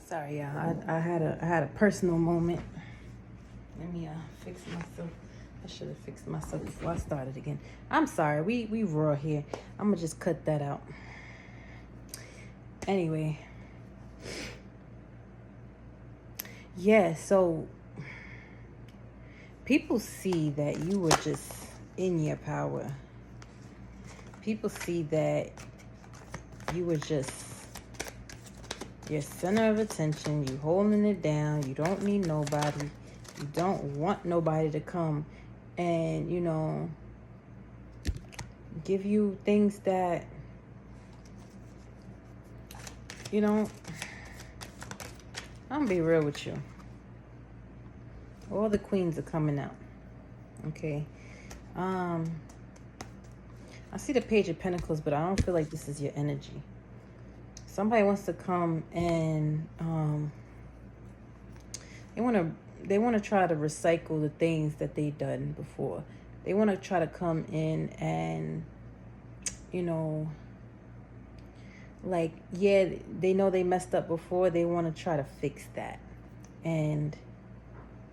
Sorry, y'all. I had a personal moment. Let me fix myself. I should have fixed myself before I started again. I'm sorry. We raw here. I'm gonna just cut that out. Anyway. Yeah, so people see that you were just in your power. People see that you were just your center of attention. You holding it down. You don't need nobody. You don't want nobody to come and, give you things that, I'm gonna be real with you. All the queens are coming out. Okay. I see the Page of Pentacles, but I don't feel like this is your energy. Somebody wants to come and they want to try to recycle the things that they've done before. They want to try to come in and they know they messed up before. They want to try to fix that and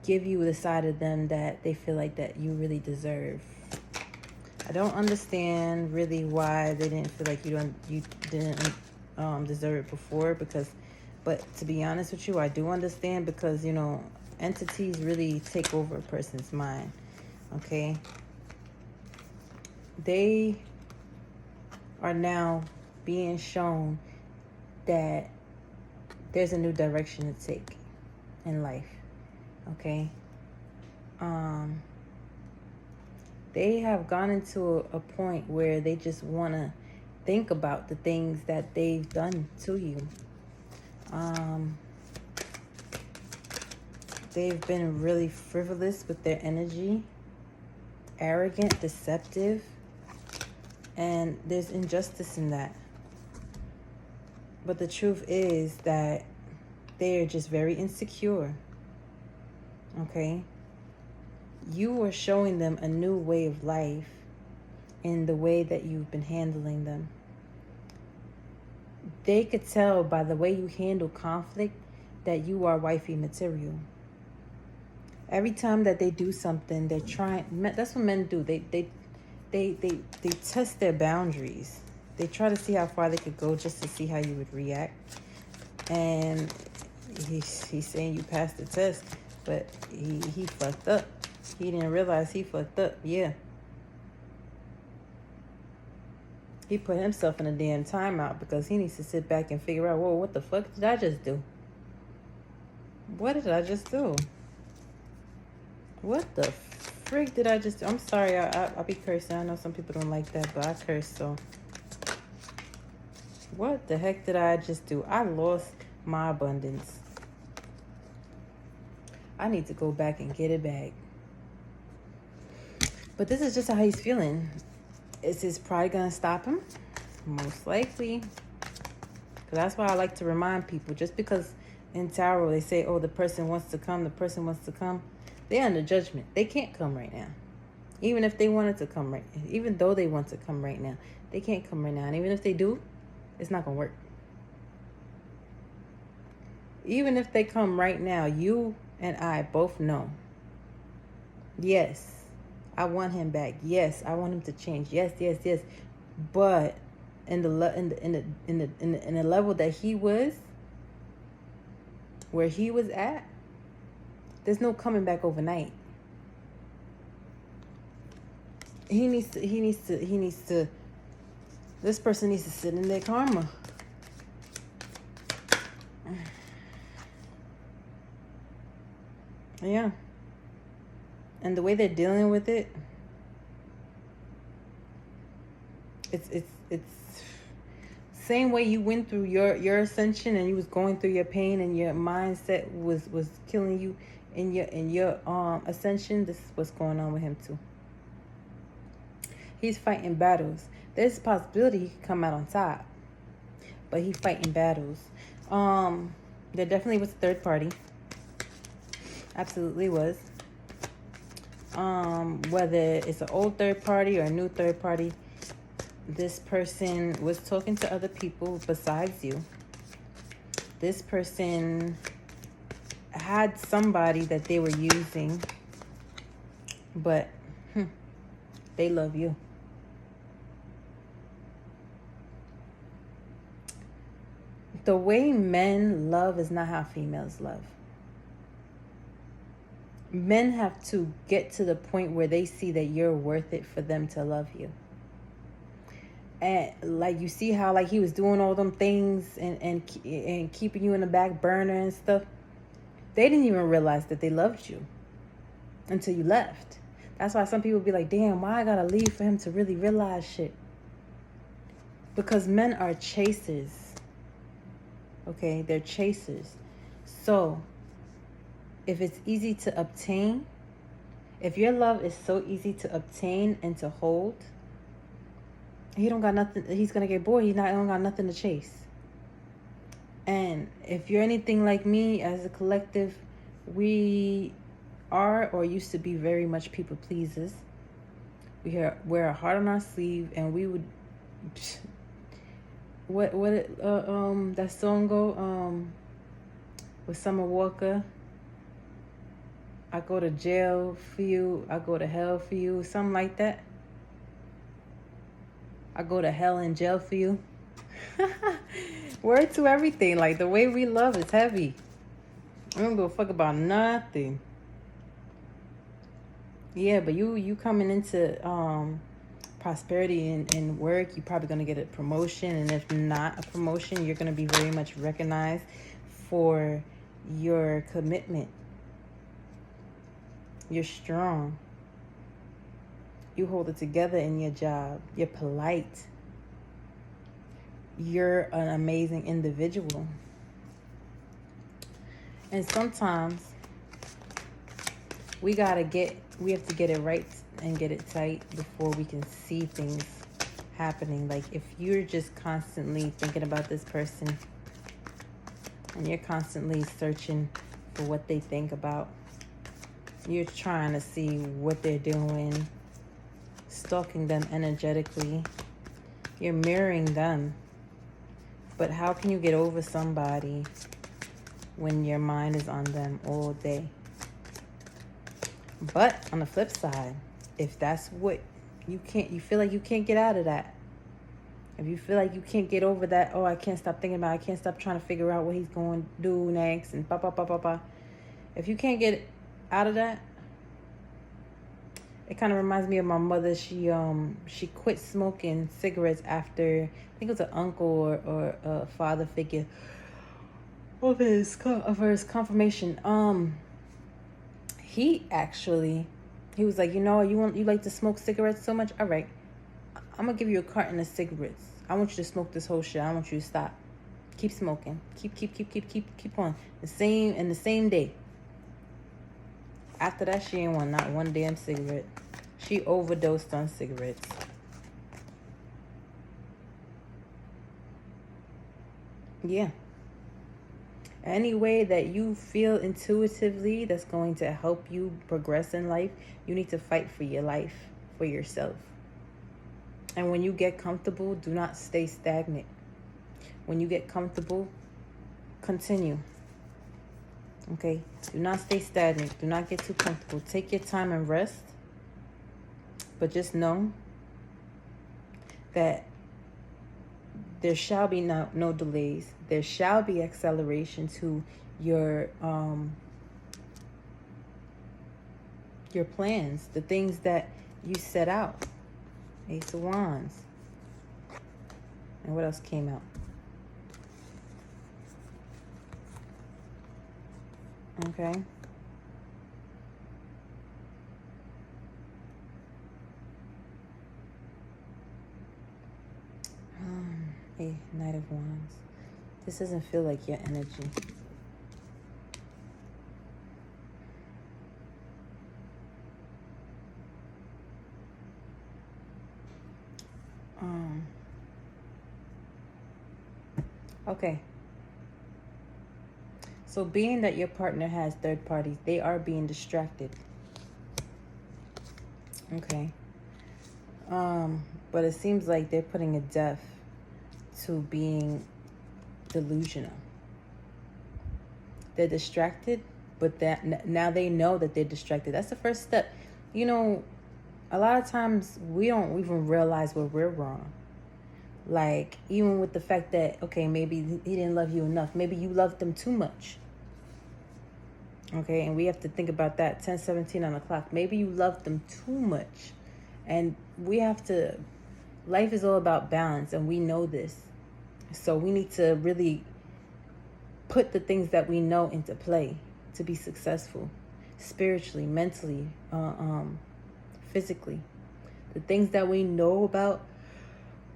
give you the side of them that they feel like that you really deserve. I don't understand really why they didn't feel like you didn't deserve it before, but to be honest with you, I do understand because entities really take over a person's mind. Okay, they are now being shown that there's a new direction to take in life. Okay, they have gone into a point where they just want to think about the things that they've done to you. They've been really frivolous with their energy, arrogant, deceptive, and there's injustice in that. But the truth is that they are just very insecure. Okay? You are showing them a new way of life in the way that you've been handling them. They could tell by the way you handle conflict that you are wifey material. Every time that they do something, they're trying. That's what men do. They test their boundaries. They try to see how far they could go just to see how you would react. And he's saying you passed the test, but he fucked up. He didn't realize he fucked up. Yeah. He put himself in a damn timeout because he needs to sit back and figure out, whoa, what the fuck did I just do? What did I just do? What the frick did I just do? I'm sorry, I'll be cursing. I know some people don't like that, but I curse, so. What the heck did I just do? I lost my abundance. I need to go back and get it back. But this is just how he's feeling. Is his pride going to stop him? Most likely. Because that's why I like to remind people. Just because in tarot they say, oh, the person wants to come, the person wants to come. They're under judgment. They can't come right now. Even if they wanted to come right now. Even though they want to come right now. They can't come right now. And even if they do, it's not going to work. Even if they come right now, you and I both know. Yes. I want him back. Yes, I want him to change. Yes. But in the level that he was, where he was at, there's no coming back overnight. He needs to. This person needs to sit in their karma. Yeah. And the way they're dealing with it, it's same way you went through your ascension and you was going through your pain and your mindset was killing you in your ascension. This is what's going on with him too. He's fighting battles. There's a possibility he could come out on top, but he's fighting battles. There definitely was a third party. Absolutely was. Whether it's an old third party or a new third party, this person was talking to other people besides you. this person had somebody that they were using, but they love you. The way men love is not how females love. Men have to get to the point where they see that you're worth it for them to love you. And like, you see how like he was doing all them things and keeping you in the back burner and stuff. They didn't even realize that they loved you until you left. That's why some people be like, damn, why I gotta leave for him to really realize shit? Because men are chasers. Okay, they're chasers. So if it's easy to obtain, if your love is so easy to obtain and to hold, he don't got nothing. He's gonna get bored. He don't got nothing to chase. And if you're anything like me, as a collective, we are or used to be very much people pleasers. We wear a heart on our sleeve, and we would that song go with Summer Walker. I go to jail for you. I go to hell for you. Something like that. I go to hell and jail for you. Word to everything. Like, the way we love is heavy. I don't give a fuck about nothing. Yeah, but you coming into prosperity and work, you're probably going to get a promotion. And if not a promotion, you're going to be very much recognized for your commitment. You're strong. You hold it together in your job. You're polite. You're an amazing individual. And sometimes we have to get it right and get it tight before we can see things happening. Like, if you're just constantly thinking about this person and you're constantly searching for what they think about, you're trying to see what they're doing, stalking them energetically, you're mirroring them. But how can you get over somebody when your mind is on them all day? But on the flip side, if that's what you feel like you can't get out of that. If you feel like you can't get over that, oh, I can't stop thinking about it, I can't stop trying to figure out what he's going to do next, and if you can't get out of that, it kind of reminds me of my mother. She quit smoking cigarettes after, I think it was an uncle or a father figure of his confirmation. He was like, you like to smoke cigarettes so much? All right, I'm gonna give you a carton of cigarettes. I want you to smoke this whole shit. I want you to stop. Keep smoking. Keep on. The same day. After that, she ain't want not one damn cigarette. She overdosed on cigarettes. Yeah. Any way that you feel intuitively that's going to help you progress in life, you need to fight for your life, for yourself. And when you get comfortable, do not stay stagnant. When you get comfortable, continue. Okay? Do not stay stagnant. Do not get too comfortable. Take your time and rest. But just know that there shall be no delays. There shall be acceleration to your plans, the things that you set out. Ace of Wands. And what else came out? Okay. A Knight of Wands. This doesn't feel like your energy. Okay. So being that your partner has third parties, they are being distracted. Okay. But it seems like they're putting a death to being delusional. They're distracted, but that now they know that they're distracted. That's the first step. You know, a lot of times we don't even realize where we're wrong. Like, even with the fact that, okay, maybe he didn't love you enough. Maybe you loved them too much. Okay, and we have to think about that. 10:17 on the clock. Maybe you loved them too much. And we have to, life is all about balance, and we know this. So we need to really put the things that we know into play to be successful, spiritually, mentally, physically. The things that we know about,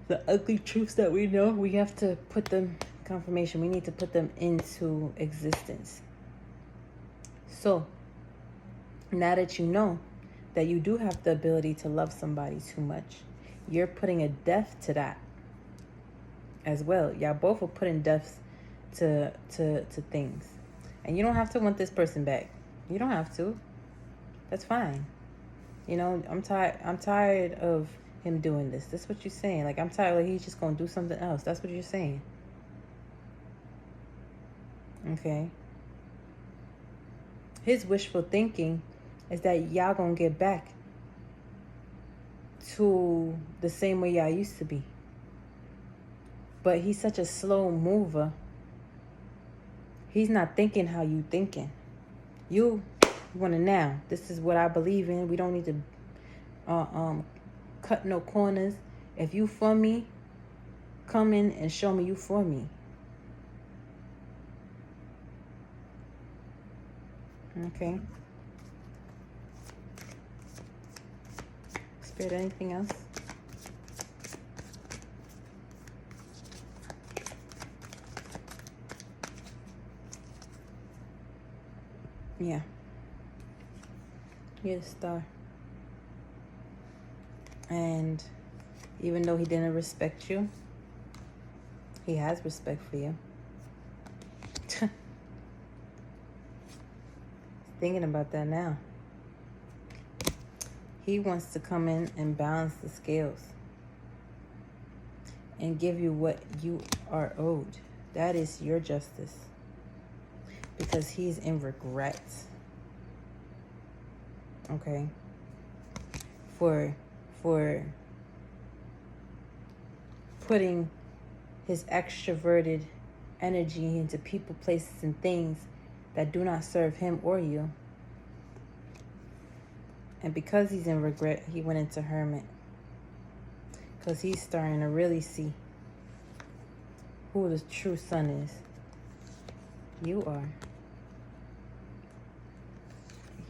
the ugly truths that we know, we have to put them, confirmation, we need to put them into existence. So now that you know that you do have the ability to love somebody too much, you're putting a death to that as well. Y'all both are putting deaths to things. And you don't have to want this person back. You don't have to. That's fine. You know, I'm tired of him doing this. That's what you're saying. Like, I'm tired, like he's just gonna do something else. That's what you're saying. Okay. His wishful thinking is that y'all gonna get back to the same way y'all used to be. But he's such a slow mover. He's not thinking how you thinking. You want to now. This is what I believe in. We don't need to cut no corners. If you for me, come in and show me you for me. Okay. Spirit, anything else? Yeah. You're the star. And even though he didn't respect you, he has respect for you. Thinking about that now. He wants to come in and balance the scales and give you what you are owed. That is your justice. Because he's in regret. Okay? For putting his extroverted energy into people, places, and things that do not serve him or you. And because he's in regret, he went into hermit. Because he's starting to really see who the true son is. You are.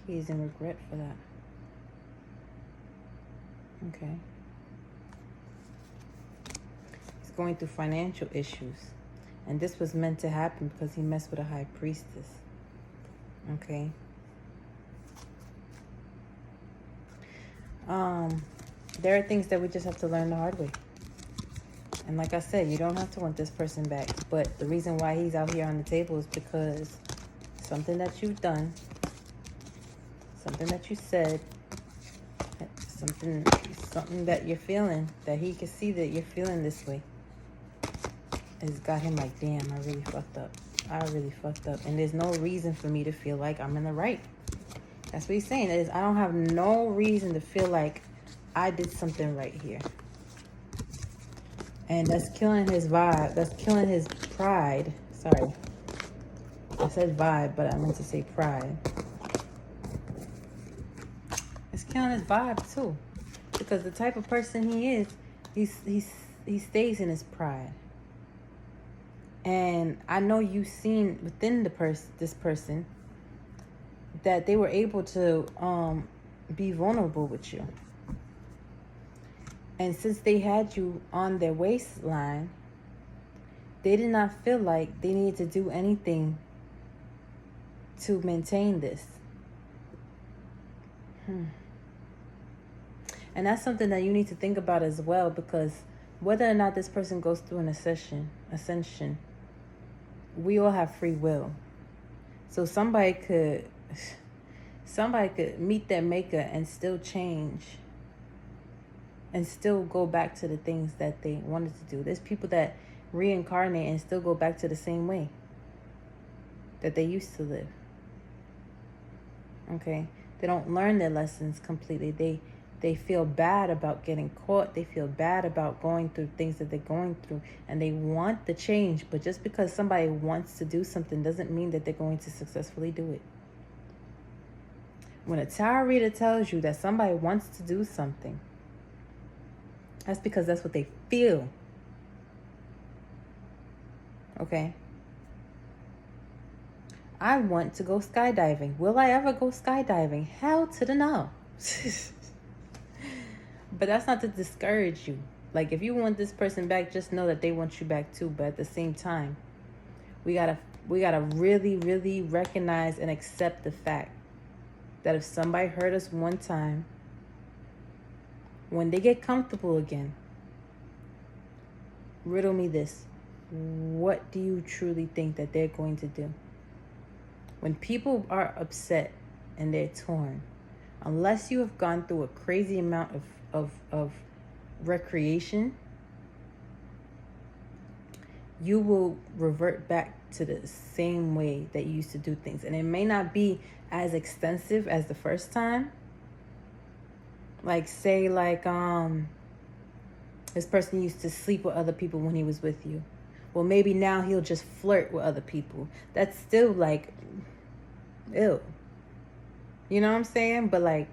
He's in regret for that. Okay. He's going through financial issues. And this was meant to happen because he messed with a high priestess. Okay. There are things that we just have to learn the hard way. And like I said, you don't have to want this person back. But the reason why he's out here on the table is because something that you've done, something that you said, something that you're feeling, that he can see that you're feeling this way, has got him like, damn, I really fucked up. I really fucked up. And there's no reason for me to feel like I'm in the right. That's what he's saying. Is I don't have no reason to feel like I did something right here. And that's killing his vibe. That's killing his pride. Sorry. I said vibe, but I meant to say pride. It's killing his vibe too. Because the type of person he is, he stays in his pride. And I know you've seen within this person that they were able to be vulnerable with you. And since they had you on their waistline, they did not feel like they needed to do anything to maintain this. And that's something that you need to think about as well, because whether or not this person goes through an ascension, we all have free will. So somebody could meet their maker and still change and still go back to the things that they wanted to do. There's people that reincarnate and still go back to the same way. that they used to live. Okay? They don't learn their lessons completely. They feel bad about getting caught. They feel bad about going through things that they're going through. And they want the change. But just because somebody wants to do something doesn't mean that they're going to successfully do it. When a tarot reader tells you that somebody wants to do something, that's because that's what they feel. Okay? I want to go skydiving. Will I ever go skydiving? Hell to the no. But that's not to discourage you. Like, if you want this person back, just know that they want you back too. But at the same time, we gotta really, really recognize and accept the fact that if somebody hurt us one time, when they get comfortable again, riddle me this. What do you truly think that they're going to do? When people are upset and they're torn, unless you have gone through a crazy amount of recreation, you will revert back to the same way that you used to do things. And it may not be as extensive as the first time. Like, say, like, this person used to sleep with other people when he was with you. Well, maybe now he'll just flirt with other people. That's still, like, ew. You know what I'm saying? But, like,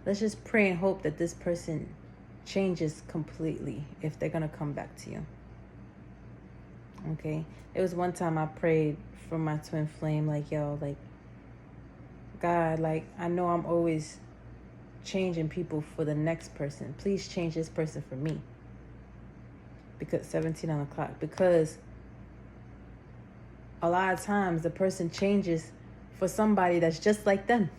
let's just pray and hope that this person changes completely if they're going to come back to you. Okay? It was one time I prayed for my twin flame, like, yo, like, God, like, I know I'm always changing people for the next person. Please change this person for me. Because 17 on the clock. Because a lot of times the person changes for somebody that's just like them.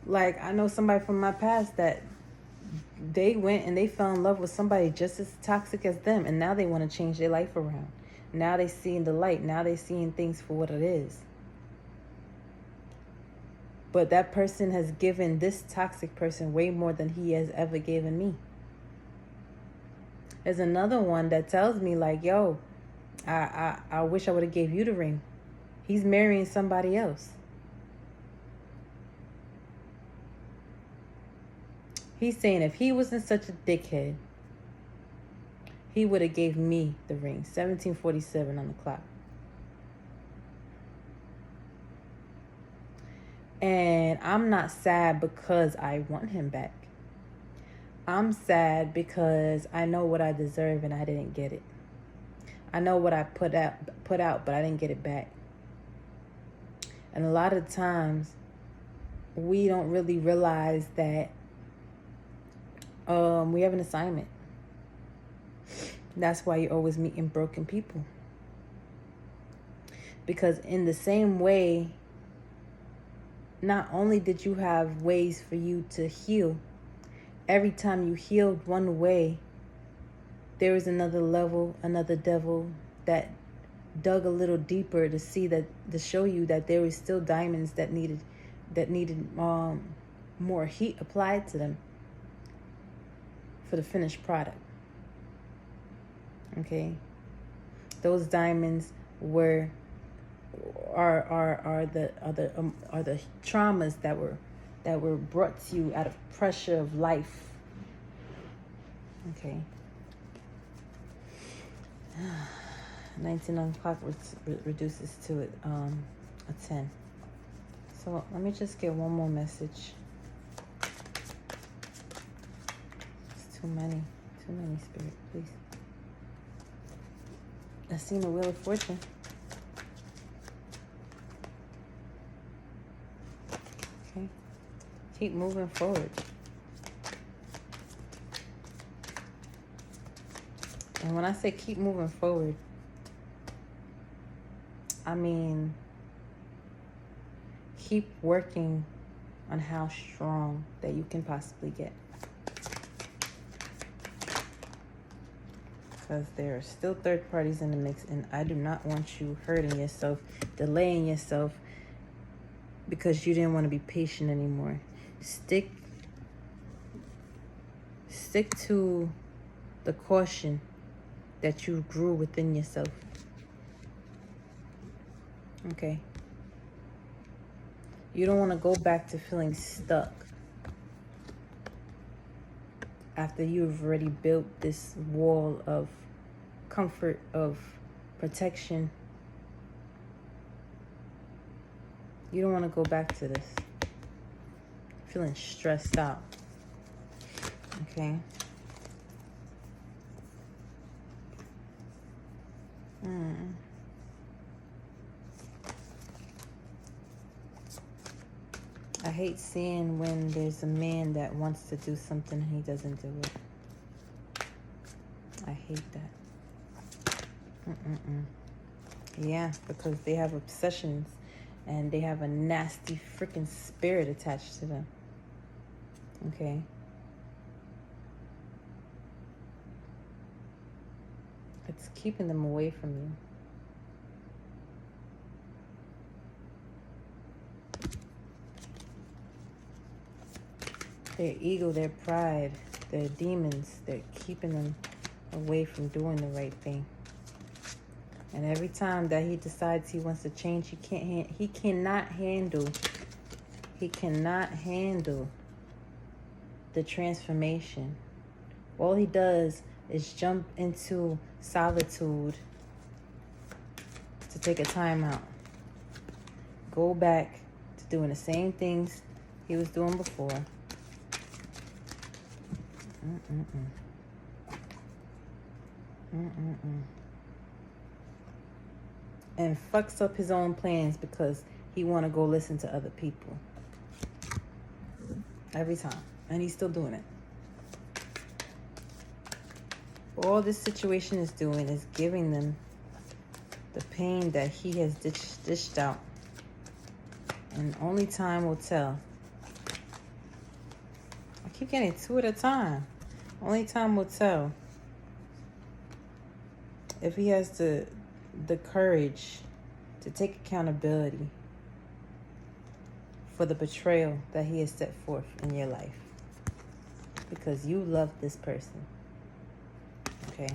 Like, I know somebody from my past that they went and they fell in love with somebody just as toxic as them. And now they want to change their life around. Now they seeing the light. Now they seeing things for what it is. But that person has given this toxic person way more than he has ever given me. There's another one that tells me, like, yo, I wish I would have gave you the ring. He's marrying somebody else. He's saying if he wasn't such a dickhead, he would have gave me the ring. 1747 on the clock. And I'm not sad because I want him back. I'm sad because I know what I deserve and I didn't get it. I know what I put out, but I didn't get it back. And a lot of times, we don't really realize that we have an assignment. That's why you're always meeting broken people. Because in the same way, not only did you have ways for you to heal, every time you healed one way, there was another level, another devil that dug a little deeper to see that, to show you that there was still diamonds that needed more heat applied to them for the finished product. Okay, those diamonds are the traumas that were brought to you out of pressure of life. Okay. 19 on the clock reduces to it a 10. So let me just get one more message. It's too many, Spirit, please. I seen the Wheel of Fortune. Okay. Keep moving forward. And when I say keep moving forward, I mean keep working on how strong that you can possibly get. Because there are still third parties in the mix, and I do not want you hurting yourself, delaying yourself because you didn't want to be patient anymore. Stick stick to the caution that you grew within yourself. Okay. You don't want to go back to feeling stuck after you've already built this wall of comfort, of protection. You don't want to go back to this feeling stressed out. Okay. I hate seeing when there's a man that wants to do something and he doesn't do it. I hate that. Yeah, because they have obsessions and they have a nasty freaking spirit attached to them. Okay. It's keeping them away from you. Their ego, their pride, their demons, they're keeping them away from doing the right thing. And every time that he decides he wants to change, he cannot handle the transformation. All he does is jump into solitude to take a time out. Go back to doing the same things he was doing before. And fucks up his own plans because he want to go listen to other people. Every time. And he's still doing it. All this situation is doing is giving them the pain that he has dished out. And only time will tell. I keep getting 2 at a time. Only time will tell if he has the courage to take accountability for the betrayal that he has set forth in your life. Because you love this person. Okay?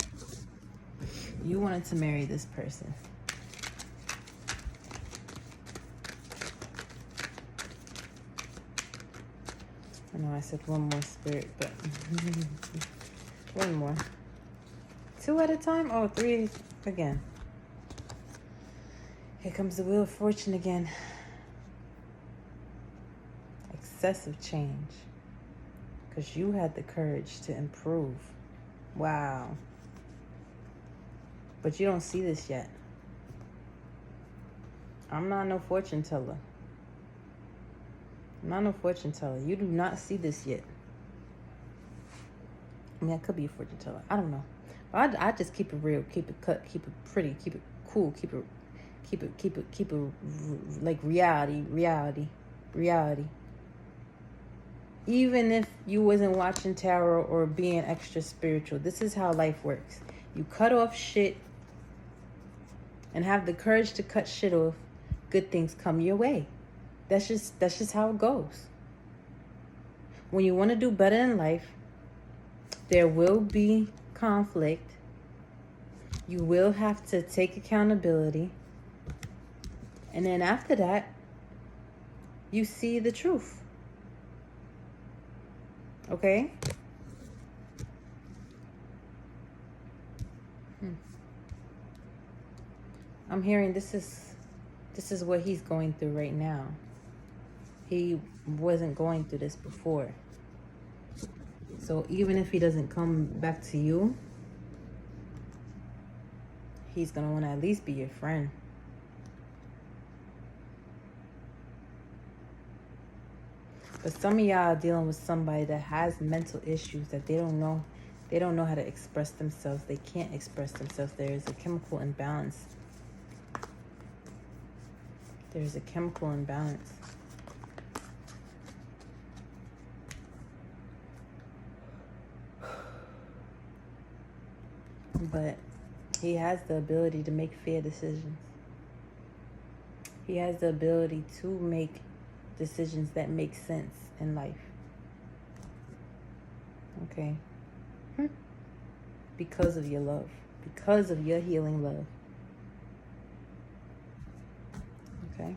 You wanted to marry this person. I know I said one more, spirit, but one more. 2 at a time? Oh, 3 again. Here comes the Wheel of Fortune again. Excessive change. Because you had the courage to improve. Wow. But you don't see this yet. I'm not no fortune teller. I'm not no fortune teller. You do not see this yet. I mean, I could be a fortune teller. I don't know. But I just keep it real, keep it cut, keep it pretty, keep it cool, keep it like reality. Even if you wasn't watching tarot or being extra spiritual, this is how life works. You cut off shit and have the courage to cut shit off. Good things come your way. That's just how it goes. When you want to do better in life, there will be conflict. You will have to take accountability. And then after that, you see the truth. Okay? I'm hearing this is what he's going through right now. He wasn't going through this before. So even if he doesn't come back to you, he's going to want to at least be your friend. But some of y'all are dealing with somebody that has mental issues that they don't know how to express themselves. They can't express themselves. There is a chemical imbalance. There's a chemical imbalance. But he has the ability to make fair decisions. He has the ability to make decisions that make sense in life. Okay. Because of your love. Because of your healing love. Okay?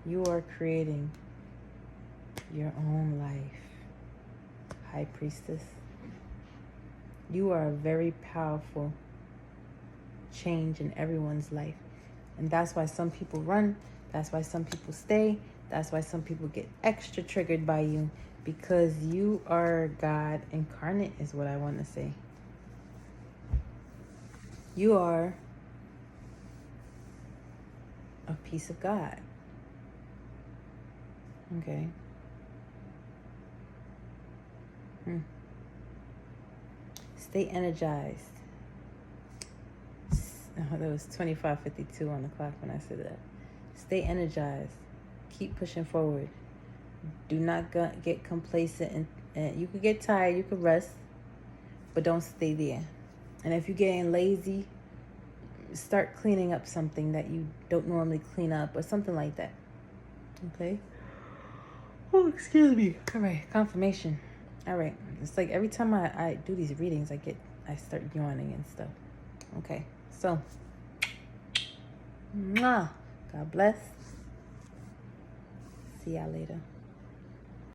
You are creating your own life, High Priestess. You are a very powerful change in everyone's life. And that's why some people run. That's why some people stay. That's why some people get extra triggered by you. Because you are God incarnate is what I want to say. You are a piece of God. Okay. Stay energized. Oh, that was 25:52 on the clock when I said that. Stay energized. Keep pushing forward. Do not get complacent. And you could get tired. You could rest. But don't stay there. And if you're getting lazy, start cleaning up something that you don't normally clean up or something like that. Okay? Oh, excuse me. All right, confirmation. All right. It's like every time I do these readings, I start yawning and stuff. Okay. So, mwah. God bless. See y'all later.